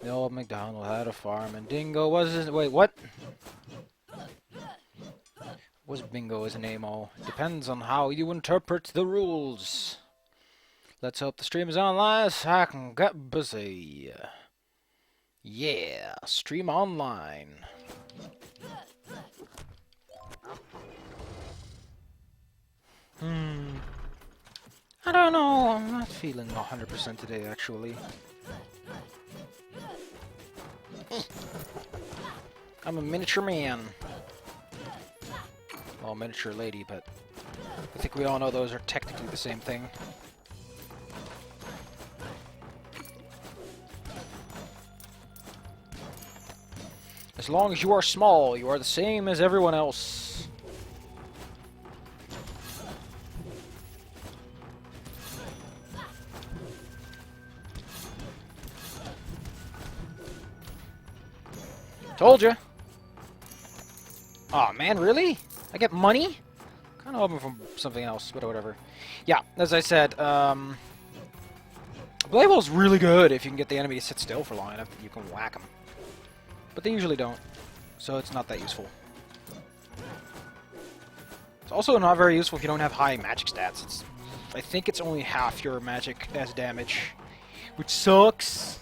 The old MacDonald had a farm, and Dingo was his... Wait, what? Was Bingo his name? Oh, depends on how you interpret the rules. Let's hope the stream is online so I can get busy. Yeah, stream online. I don't know. I'm not feeling 100% today, actually. I'm a miniature man. Well, miniature lady, but I think we all know those are technically the same thing. As long as you are small, you are the same as everyone else. Told ya. Aw, man, really? I get money? Kind of hoping for something else, but whatever. Yeah, as I said, Blade Ball's really good if you can get the enemy to sit still for long enough that you can whack them. But they usually don't, so it's not that useful. It's also not very useful if you don't have high magic stats. I think it's only half your magic as damage, which sucks.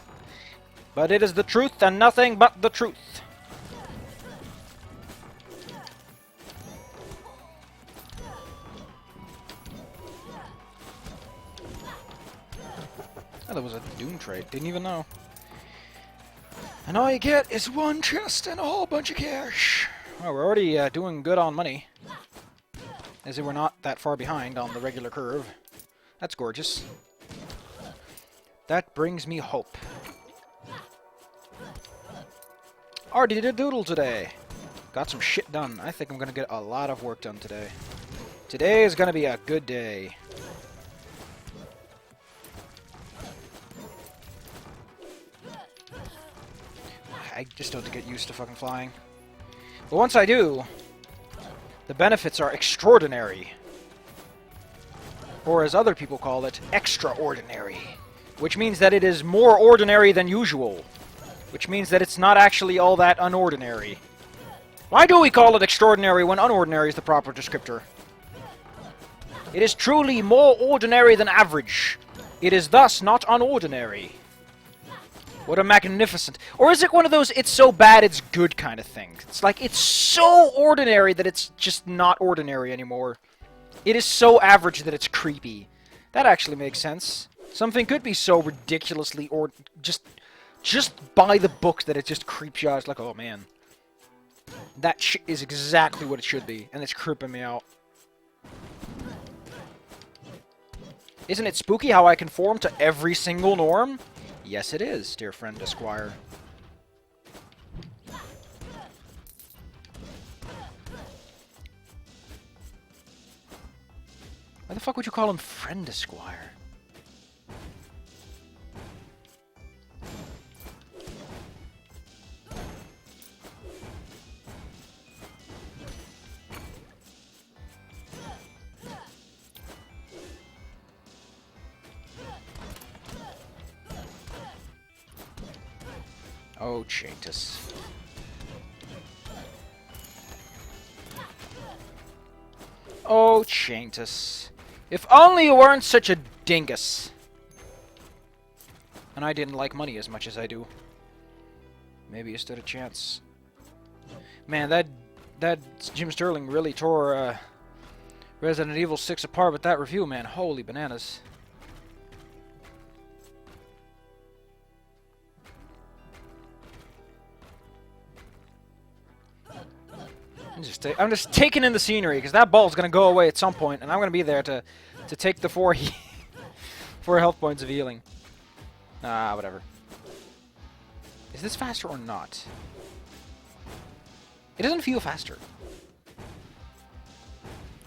But it is the truth and nothing but the truth. Oh, that was a Doom trait. Didn't even know. And all you get is one chest and a whole bunch of cash. Well, we're already doing good on money. As if we're not that far behind on the regular curve. That's gorgeous. That brings me hope. Already did a doodle today. Got some shit done. I think I'm going to get a lot of work done today. Today is going to be a good day. I just don't get used to fucking flying. But once I do, the benefits are extraordinary. Or as other people call it, extraordinary. Which means that it is more ordinary than usual. Which means that it's not actually all that unordinary. Why do we call it extraordinary when unordinary is the proper descriptor? It is truly more ordinary than average. It is thus not unordinary. What a magnificent... Or is it one of those it's so bad it's good kind of things? It's like it's so ordinary that it's just not ordinary anymore. It is so average that it's creepy. That actually makes sense. Something could be so ridiculously or just by the book that it just creeps you out. It's like, oh man. That shit is exactly what it should be, and it's creeping me out. Isn't it spooky how I conform to every single norm? Yes, it is, dear friend Esquire. Why the fuck would you call him friend Esquire? Oh, Chatus. Oh, Chatus. If only you weren't such a dingus. And I didn't like money as much as I do. Maybe you stood a chance. Man, that Jim Sterling really tore Resident Evil 6 apart with that review, man. Holy bananas. I'm just taking in the scenery, because that ball's going to go away at some point, and I'm going to be there to take the 4 health points of healing. Ah, whatever. Is this faster or not? It doesn't feel faster.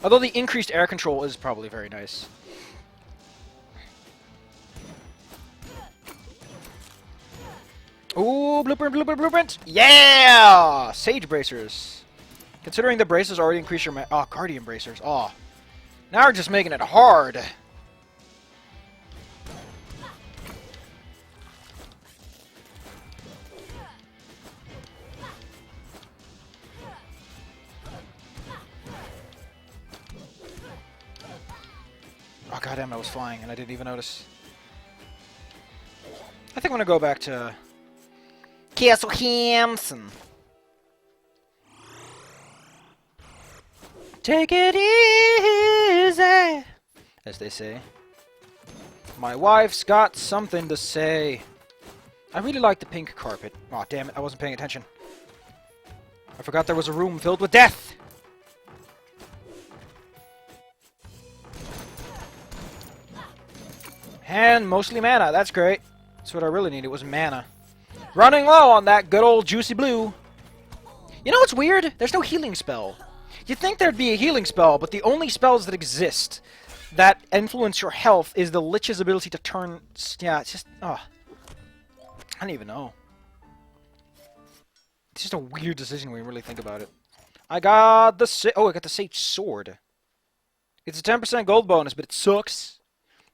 Although the increased air control is probably very nice. Ooh, blueprint, blueprint, blueprint! Yeah! Sage bracers. Considering the braces already increase your Guardian bracers. Oh. Now we're just making it hard. goddamn, I was flying and I didn't even notice. I think I'm gonna go back to Castle Hamson. Take it easy, as they say. My wife's got something to say. I really like the pink carpet. Aw, damn it, I wasn't paying attention. I forgot there was a room filled with death! And mostly mana, that's great. That's what I really needed, was mana. Running low on that good old juicy blue. You know what's weird? There's no healing spell. You'd think there'd be a healing spell, but the only spells that exist that influence your health is the Lich's ability to turn... Yeah, it's just... Oh. I don't even know. It's just a weird decision when you really think about it. I got the... I got the Sage Sword. It's a 10% gold bonus, but it sucks.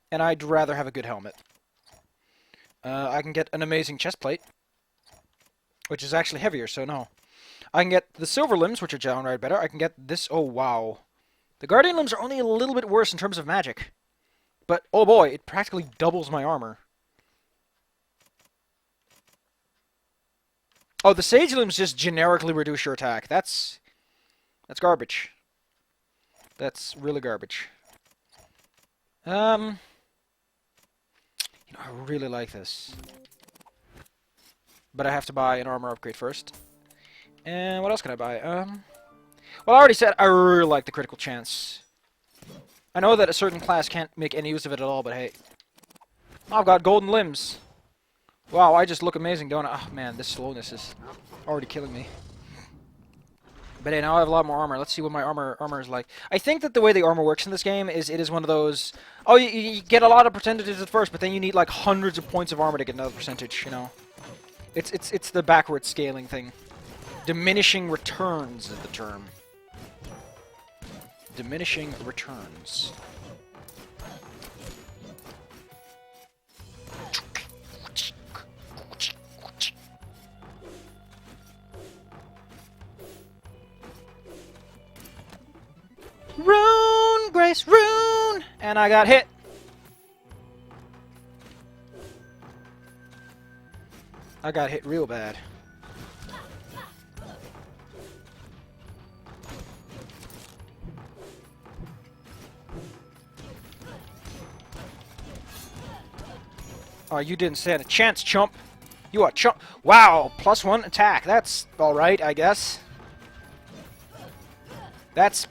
And I'd rather have a good helmet. I can get an amazing chest plate, which is actually heavier, so no. I can get the silver limbs, which are downright better. I can get this... Oh, wow. The guardian limbs are only a little bit worse in terms of magic. But, oh boy, it practically doubles my armor. Oh, the sage limbs just generically reduce your attack. That's garbage. That's really garbage. You know, I really like this. But I have to buy an armor upgrade first. And what else can I buy? Well, I already said I really like the critical chance. I know that a certain class can't make any use of it at all, but hey. I've got golden limbs. Wow, I just look amazing, don't I? Oh, man, this slowness is already killing me. But hey, now I have a lot more armor. Let's see what my armor is like. I think that the way the armor works in this game is it is one of those... Oh, you get a lot of percentages at first, but then you need like hundreds of points of armor to get another percentage, you know? It's the backwards scaling thing. Diminishing returns is the term. Diminishing returns. Rune! Grace Rune! And I got hit. I got hit real bad. Oh, you didn't stand a chance, chump. You are chump. Wow, +1 attack. That's alright, I guess. That's...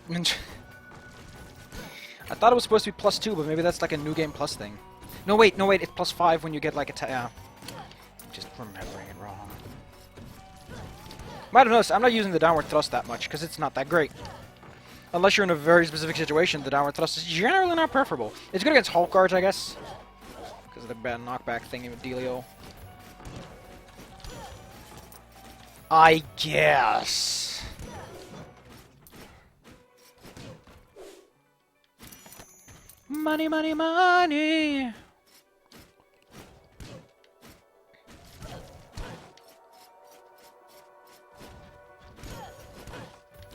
I thought it was supposed to be +2, but maybe that's like a new game plus thing. No, wait, it's +5 when you get like a... just remembering it wrong. Might have noticed, I'm not using the downward thrust that much, because it's not that great. Unless you're in a very specific situation, the downward thrust is generally not preferable. It's good against Hulk guards, I guess. Because of the bad knockback thingy with Delio. I guess. Money, money, money!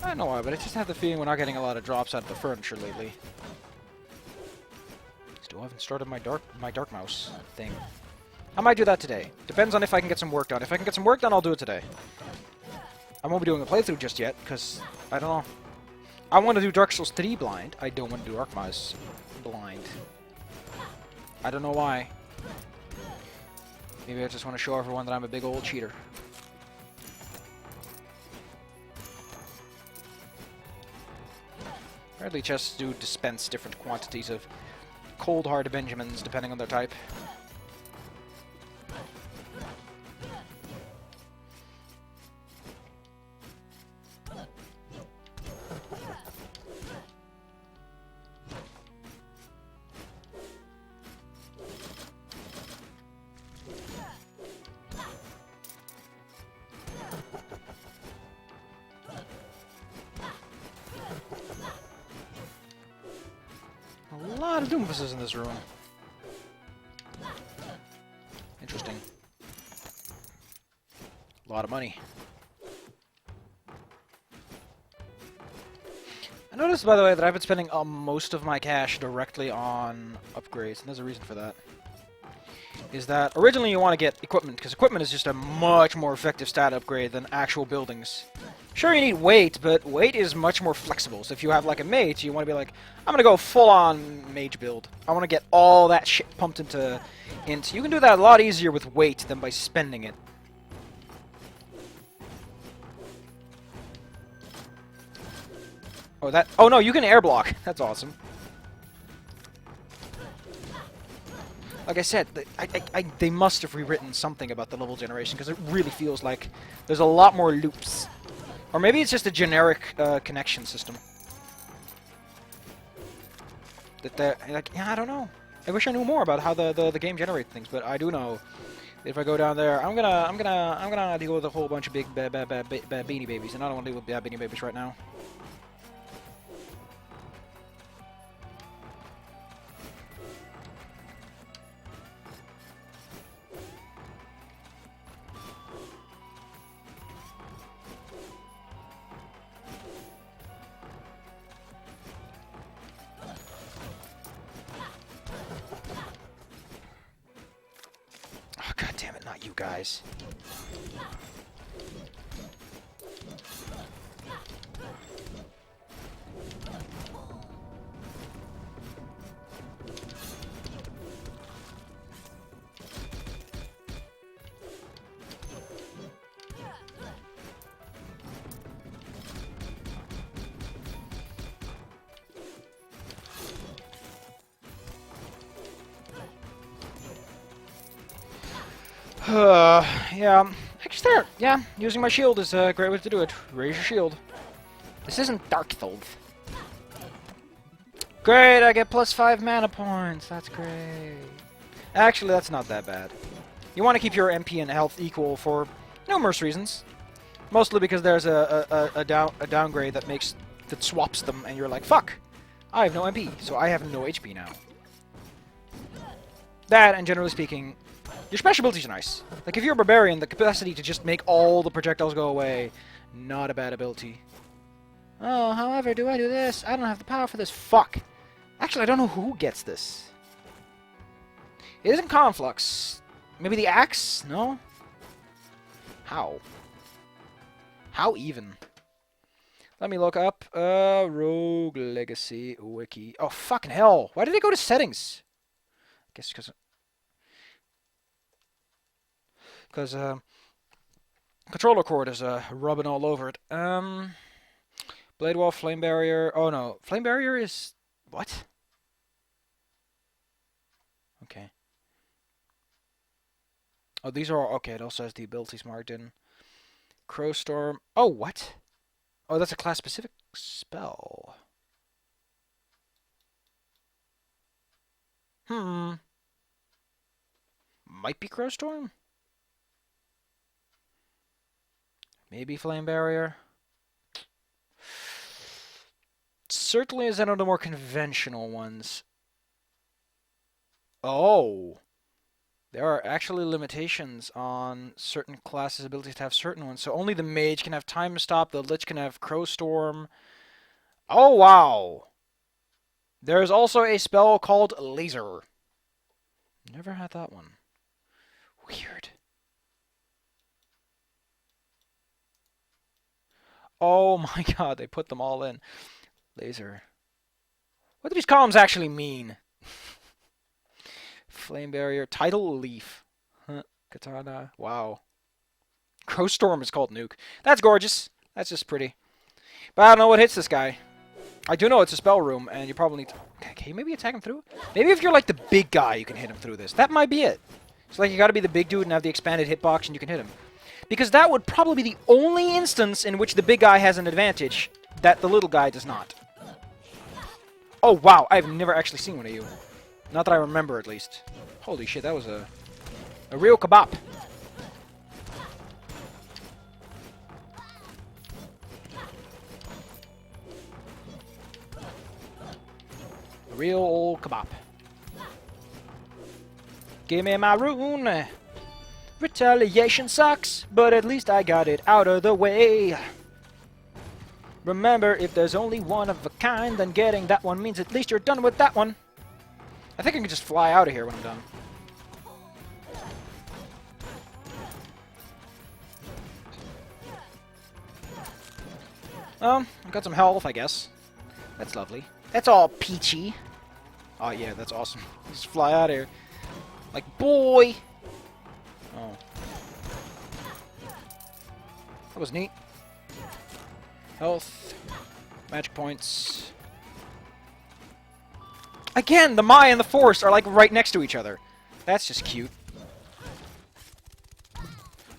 I don't know why, but I just have the feeling we're not getting a lot of drops out of the furniture lately. Still haven't started my dark mouse thing. I might do that today. Depends on if I can get some work done. If I can get some work done, I'll do it today. I won't be doing a playthrough just yet, because, I don't know. I want to do Dark Souls 3 blind. I don't want to do Dark Mouse blind. I don't know why. Maybe I just want to show everyone that I'm a big old cheater. Apparently chests do dispense different quantities of cold hard Benjamins depending on their type. A lot of Doomfuses in this room. Interesting. A lot of money. I Notice, by the way, that I've been spending most of my cash directly on upgrades, and there's a reason for that. Is that originally you want to get equipment, because equipment is just a much more effective stat upgrade than actual buildings. Sure, you need weight, but weight is much more flexible. So if you have like a mage, you want to be like, I'm gonna go full-on mage build. I want to get all that shit pumped into. You can do that a lot easier with weight than by spending it. Oh no, you can air block. That's awesome. Like I said, they must have rewritten something about the level generation, because it really feels like there's a lot more loops. Or maybe it's just a generic connection system. Yeah, I don't know. I wish I knew more about how the game generates things, but I do know. If I go down there, I'm gonna deal with a whole bunch of big bad beanie babies, and I don't want to deal with bad beanie babies right now. God damn it, not you guys. Yeah. Actually, yeah, using my shield is a great way to do it. Raise your shield. This isn't Darktholth. Great, I get +5 mana points. That's great. Actually, that's not that bad. You want to keep your MP and health equal for numerous reasons. Mostly because there's a downgrade that swaps them, and you're like, fuck, I have no MP, so I have no HP now. That, and generally speaking, your special abilities are nice. Like, if you're a barbarian, the capacity to just make all the projectiles go away, not a bad ability. Oh, however, do I do this? I don't have the power for this. Fuck. Actually, I don't know who gets this. It isn't Conflux. Maybe the axe? No? How? How even? Let me look up. Rogue Legacy Wiki. Oh, fucking hell. Why did it go to settings? I guess because controller cord is rubbing all over it. Blade Wall, Flame Barrier. Oh no, Flame Barrier is what? Okay. Oh, these are okay. It also has the abilities marked in. Crowstorm. Oh, what? Oh, that's a class-specific spell. Might be Crowstorm. Maybe Flame Barrier. Certainly is one of the more conventional ones. Oh. There are actually limitations on certain classes' abilities to have certain ones. So only the mage can have Time Stop, the lich can have Crowstorm. Oh, wow. There is also a spell called Laser. Never had that one. Weird. Oh my god, they put them all in. Laser. What do these columns actually mean? Flame Barrier. Tidal Leaf. Huh. Katana. Wow. Crowstorm is called Nuke. That's gorgeous. That's just pretty. But I don't know what hits this guy. I do know it's a spell room, and you probably need to... Okay, maybe attack him through? Maybe if you're like the big guy, you can hit him through this. That might be it. It's like you gotta be the big dude and have the expanded hitbox, and you can hit him. Because that would probably be the only instance in which the big guy has an advantage that the little guy does not. Oh, wow. I've never actually seen one of you. Not that I remember, at least. Holy shit, that was a real kebab. A real old kebab. Give me my rune. Retaliation sucks, but at least I got it out of the way. Remember, if there's only one of a kind, then getting that one means at least you're done with that one. I think I can just fly out of here when I'm done. I've got some health, I guess. That's lovely. That's all peachy. Oh, yeah, that's awesome. Just fly out of here. Like, boy! Oh. That was neat. Health. Magic points. Again, the Mai and the Force are, like, right next to each other. That's just cute.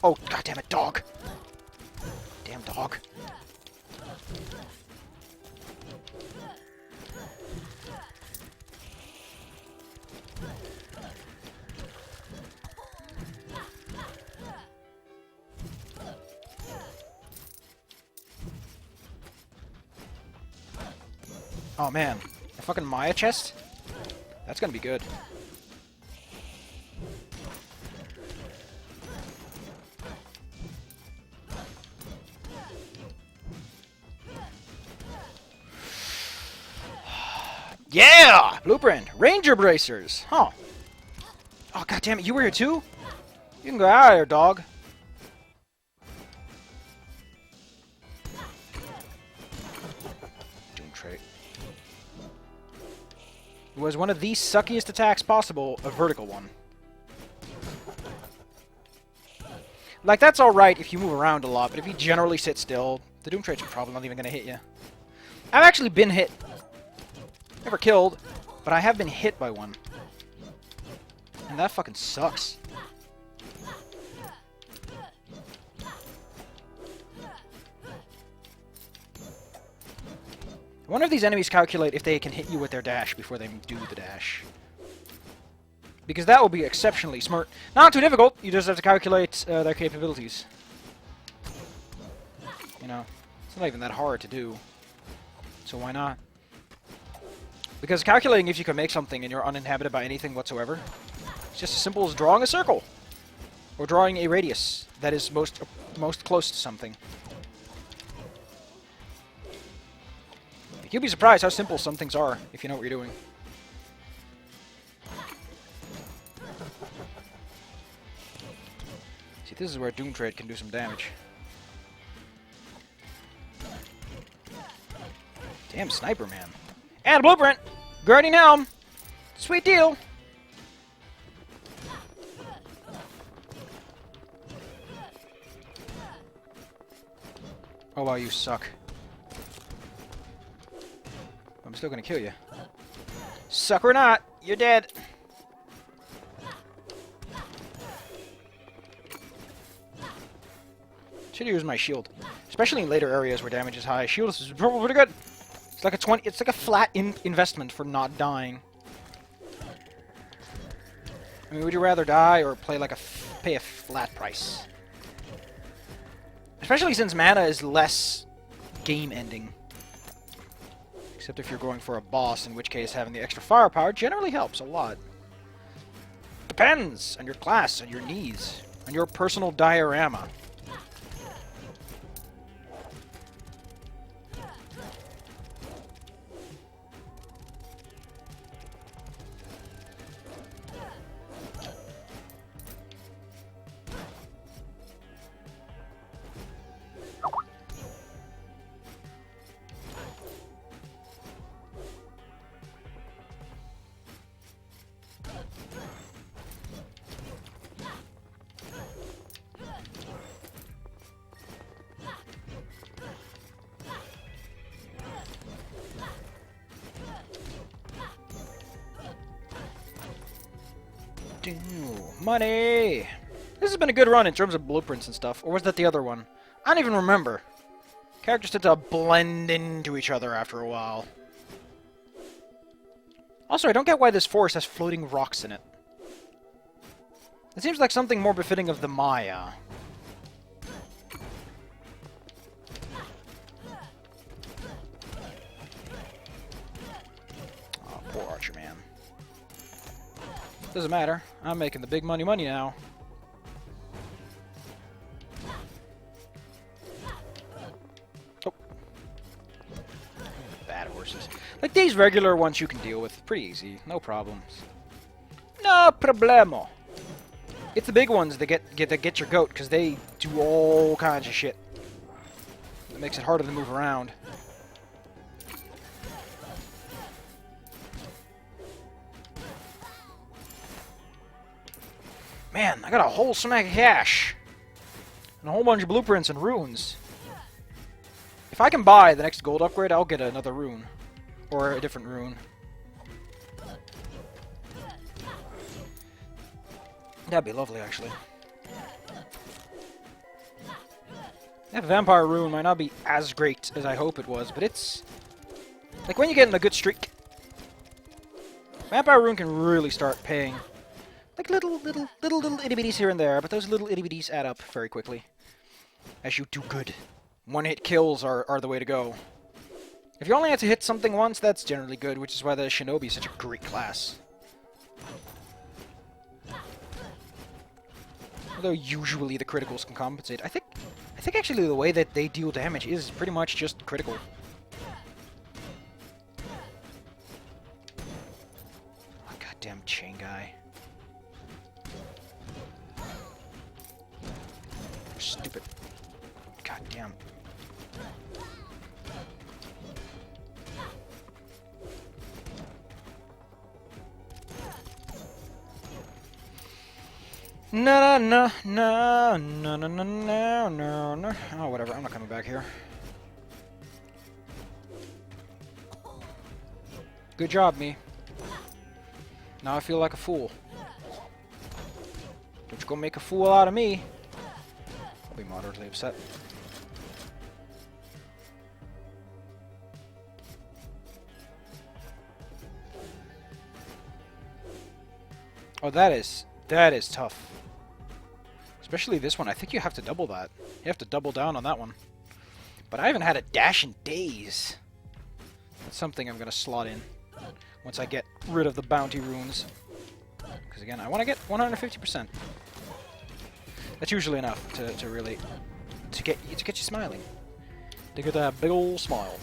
Oh, goddammit, dog! Damn dog. Oh man, a fucking Maya chest? That's gonna be good. Yeah! Blueprint! Ranger bracers! Huh. Oh god damn it, you were here too? You can go out of here, dog. Doom trait. Was one of the suckiest attacks possible a vertical one? Like, that's alright if you move around a lot, but if you generally sit still, the Doom traits are probably not even going to hit you. I've actually been hit. Never killed, but I have been hit by one. And that fucking sucks. I wonder if these enemies calculate if they can hit you with their dash before they do the dash. Because that will be exceptionally smart. Not too difficult, you just have to calculate their capabilities. You know, it's not even that hard to do. So why not? Because calculating if you can make something and you're uninhabited by anything whatsoever, it's just as simple as drawing a circle. Or drawing a radius that is most close to something. You'll be surprised how simple some things are if you know what you're doing. See, this is where Doom Trade can do some damage. Damn, Sniper Man. And a Blueprint! Guardian Helm! Sweet deal! Oh wow, you suck. I'm still gonna kill you. Suck or not, you're dead. Should use my shield, especially in later areas where damage is high. Shield is probably pretty good. It's like a 20. It's like a flat investment for not dying. I mean, would you rather die or play like pay a flat price? Especially since mana is less game-ending. Except if you're going for a boss, in which case having the extra firepower generally helps a lot. Depends on your class, on your needs, on your personal diorama. Money! This has been a good run in terms of blueprints and stuff. Or was that the other one? I don't even remember. Characters tend to blend into each other after a while. Also, I don't get why this forest has floating rocks in it. It seems like something more befitting of the Maya. Oh, poor Archer Man. Doesn't matter. I'm making the big money now. Oh. Like, these regular ones you can deal with. Pretty easy. No problems. No problemo. It's the big ones that get your goat, because they do all kinds of shit. It makes it harder to move around. Man, I got a whole smack of cash. And a whole bunch of blueprints and runes. If I can buy the next gold upgrade, I'll get another rune. Or a different rune. That'd be lovely, actually. That vampire rune might not be as great as I hope it was, but it's... like, when you get in a good streak, vampire rune can really start paying. Like little itty-bitties here and there, but those little itty-bitties add up very quickly. As you do good. One-hit kills are the way to go. If you only have to hit something once, that's generally good, which is why the Shinobi is such a great class. Although usually the criticals can compensate. I think actually the way that they deal damage is pretty much just critical. Oh, goddamn chain guy. Stupid. Goddamn. No, no, no, no, no, no, no, no, no. Oh, whatever. I'm not coming back here. Good job, me. Now I feel like a fool. Don't you go make a fool out of me. I'll be moderately upset. Oh, that is tough. Especially this one. I think you have to double that. You have to double down on that one. But I haven't had a dash in days. That's something I'm going to slot in once I get rid of the bounty runes. Because again, I want to get 150%. That's usually enough to really get you smiling. To get that big old smile.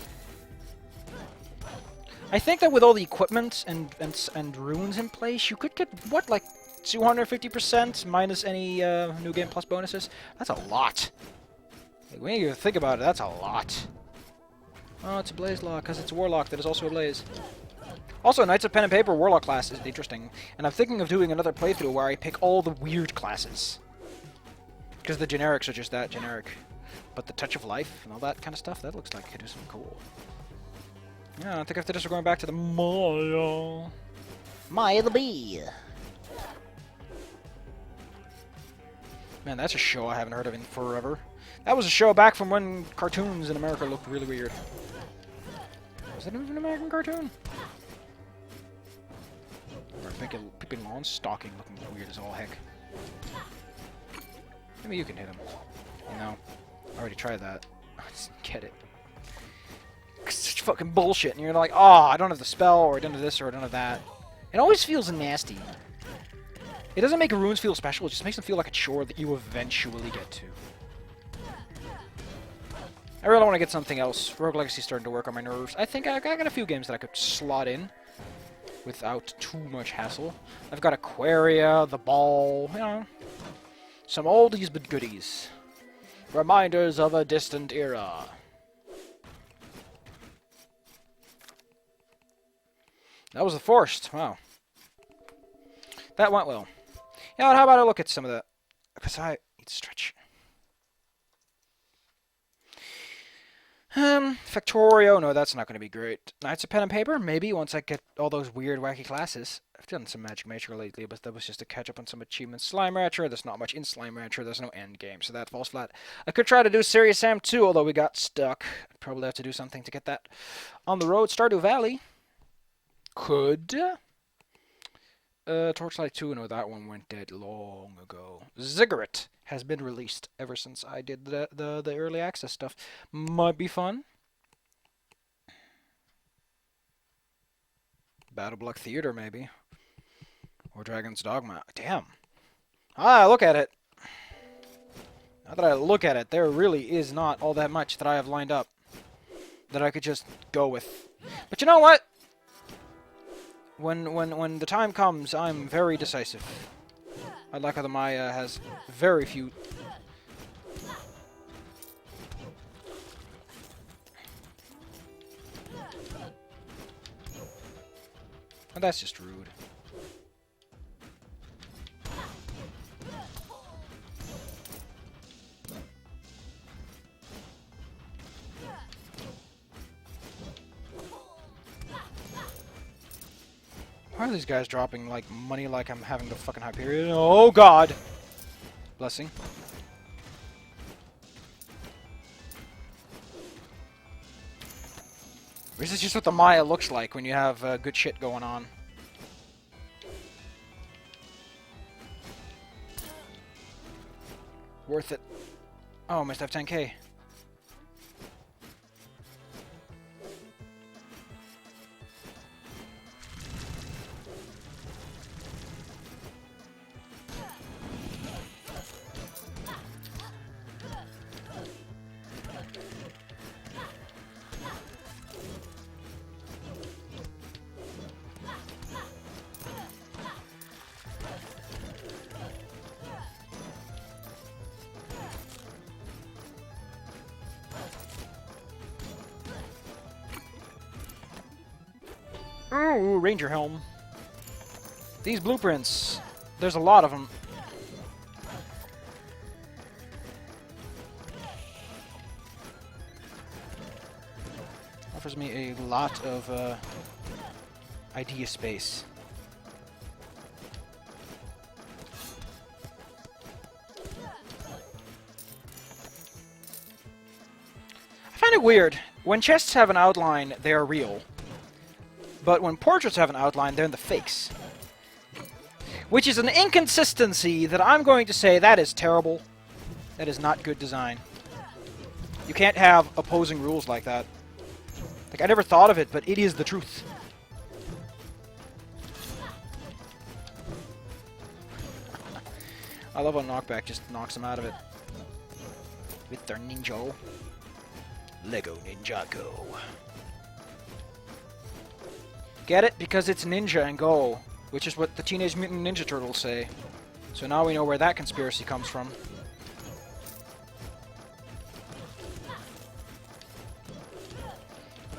I think that with all the equipment and runes in place, you could get what, like 250% minus any new game plus bonuses. That's a lot. Like, when you think about it, that's a lot. Oh, it's a blaze lock because it's a warlock that is also a blaze. Also, Knights of Pen and Paper warlock class is interesting, and I'm thinking of doing another playthrough where I pick all the weird classes. Because the generics are just that generic. But the touch of life and all that kind of stuff, that looks like it could do something cool. Yeah, I think after this we're going back to the Maya. Maya the Bee. Man, that's a show I haven't heard of in forever. That was a show back from when cartoons in America looked really weird. Was that even an American cartoon? Or Pippin Longstocking looking weird as all heck. Maybe you can hit him. No. I already tried that. I just didn't get it. Such fucking bullshit, and you're like, oh, I don't have the spell, or I don't have this, or I don't have that. It always feels nasty. It doesn't make runes feel special, it just makes them feel like a chore that you eventually get to. I really want to get something else. Rogue Legacy's starting to work on my nerves. I think I got a few games that I could slot in without too much hassle. I've got Aquaria, The Ball, you know. Some oldies but goodies. Reminders of a distant era. That was the Forest. Wow. That went well. Yeah, how about I look at some of the... because I need to stretch. Factorio. No, that's not going to be great. Knights of Pen and Paper? Maybe, once I get all those weird, wacky classes. I've done some Magic Mature lately, but that was just to catch up on some achievements. Slime Rancher, there's not much in Slime Rancher. There's no end game, so that falls flat. I could try to do Serious Sam 2, although we got stuck. I'd probably have to do something to get that on the road. Stardew Valley. Could. Torchlight 2, no, that one went dead long ago. Ziggurat has been released ever since I did the early access stuff. Might be fun. BattleBlock Theater, maybe. Or Dragon's Dogma. Damn. Ah, look at it. Now that I look at it, there really is not all that much that I have lined up that I could just go with But you know what? When the time comes, I'm very decisive. I like how the Maya has very few... Oh, that's just rude. Why are these guys dropping, like, money like I'm having the fucking Hyperion? Oh, God! Blessing. This is just what the Maya looks like when you have good shit going on. Worth it. Oh, missed F10k. Ooh, Ranger Helm. These blueprints, there's a lot of them. Offers me a lot of idea space. I find it weird. When chests have an outline, they are real. But when portraits have an outline, they're in the fakes. Which is an inconsistency that I'm going to say that is terrible. That is not good design. You can't have opposing rules like that. Like, I never thought of it, but it is the truth. I love how Knockback just knocks him out of it. With their Ninja. Lego Ninjago. Get it? Because it's Ninja and Go, which is what the Teenage Mutant Ninja Turtles say. So now we know where that conspiracy comes from.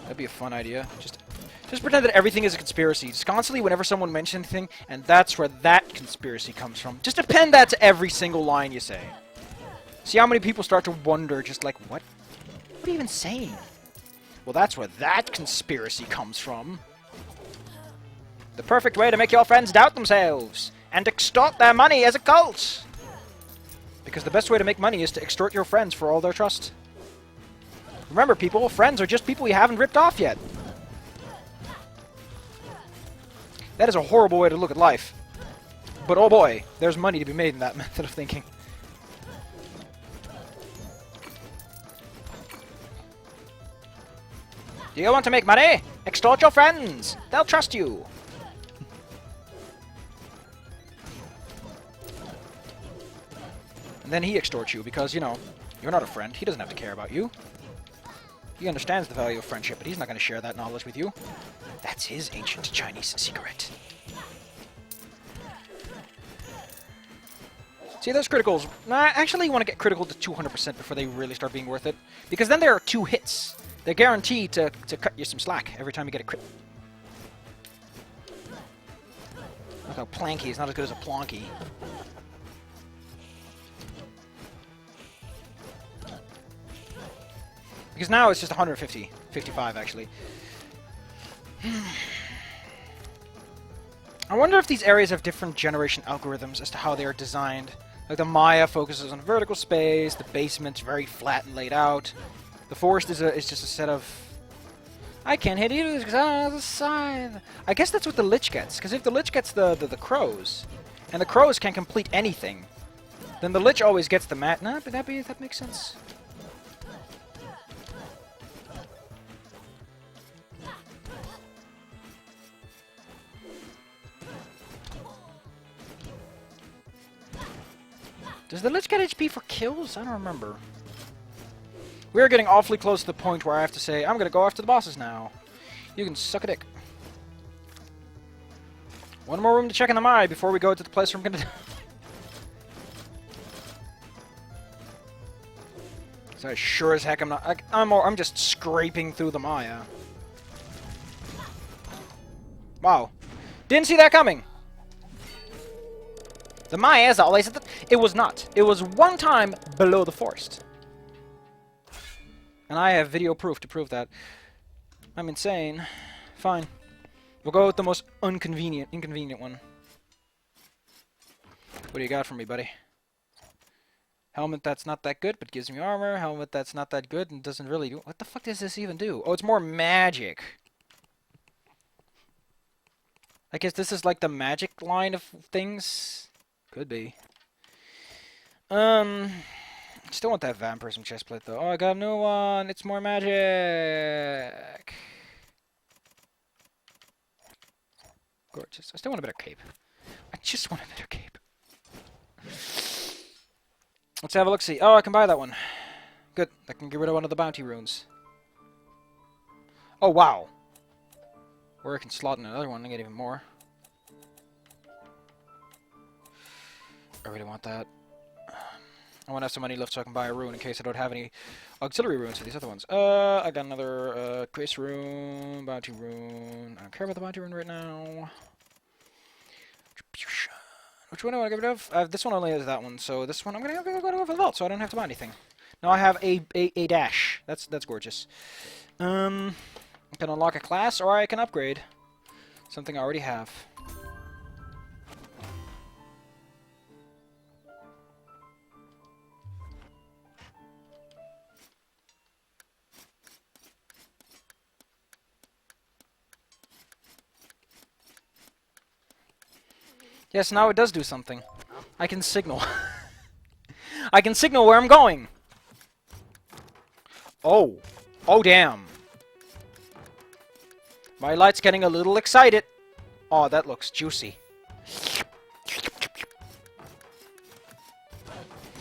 That'd be a fun idea. Just pretend that everything is a conspiracy. Just constantly, whenever someone mentions anything, and that's where that conspiracy comes from. Just append that to every single line you say. See how many people start to wonder, just like, what? What are you even saying? Well, that's where that conspiracy comes from. The perfect way to make your friends doubt themselves and extort their money as a cult. Because the best way to make money is to extort your friends for all their trust. Remember, people, friends are just people you haven't ripped off yet. That is a horrible way to look at life. But oh boy, there's money to be made in that method of thinking. Do you want to make money? Extort your friends. They'll trust you. And then he extorts you because, you know, you're not a friend. He doesn't have to care about you. He understands the value of friendship, but he's not going to share that knowledge with you. That's his ancient Chinese secret. See, those criticals... I actually want to get critical to 200% before they really start being worth it. Because then there are 2 hits. They're guaranteed to cut you some slack every time you get a crit. Look how Planky is not as good as a Plonky. Because now it's just 150. 55, actually. I wonder if these areas have different generation algorithms as to how they are designed. Like the Maya focuses on vertical space, the basement's very flat and laid out. The forest is just a set of... I can't hit either because I don't have the scythe. I guess that's what the Lich gets, because if the Lich gets the crows, and the crows can't complete anything, then the Lich always gets the mat. Nah, but that makes sense. Does the Lich get HP for kills? I don't remember. We are getting awfully close to the point where I have to say, I'm going to go after the bosses now. You can suck a dick. One more room to check in the Maya before we go to the place where I'm gonna... So sure as heck I'm not... I'm just scraping through the Maya. Wow. Didn't see that coming! The Maya is always at the... It was not. It was one time below the forest. And I have video proof to prove that. I'm insane. Fine. We'll go with the most inconvenient one. What do you got for me, buddy? Helmet that's not that good, but gives me armor. Helmet that's not that good and doesn't really do... What the fuck does this even do? Oh, it's more magic. I guess this is like the magic line of things. Could be. Still want that vampirism chestplate though. Oh, I got a new one. It's more magic. Gorgeous. I still want a better cape. I just want a better cape. Let's have a look-see. Oh, I can buy that one. Good. I can get rid of one of the bounty runes. Oh, wow. Or I can slot in another one and get even more. I really want that. I want to have some money left so I can buy a rune in case I don't have any auxiliary runes for these other ones. I got another grace rune, bounty rune. I don't care about the bounty rune right now. Which one do I want to get rid of? This one only has that one, so this one I'm gonna go for the vault, so I don't have to buy anything. Now I have a dash. That's gorgeous. I can unlock a class, or I can upgrade something I already have. Yes, now it does do something. I can signal. I can signal where I'm going! Oh. Oh, damn. My light's getting a little excited. Oh, that looks juicy.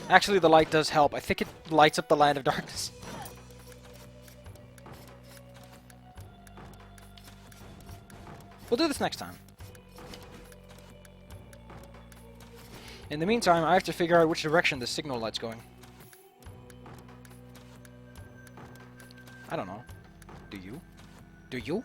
Actually, the light does help. I think it lights up the Land of Darkness. We'll do this next time. In the meantime, I have to figure out which direction the signal light's going. I don't know. Do you? Do you?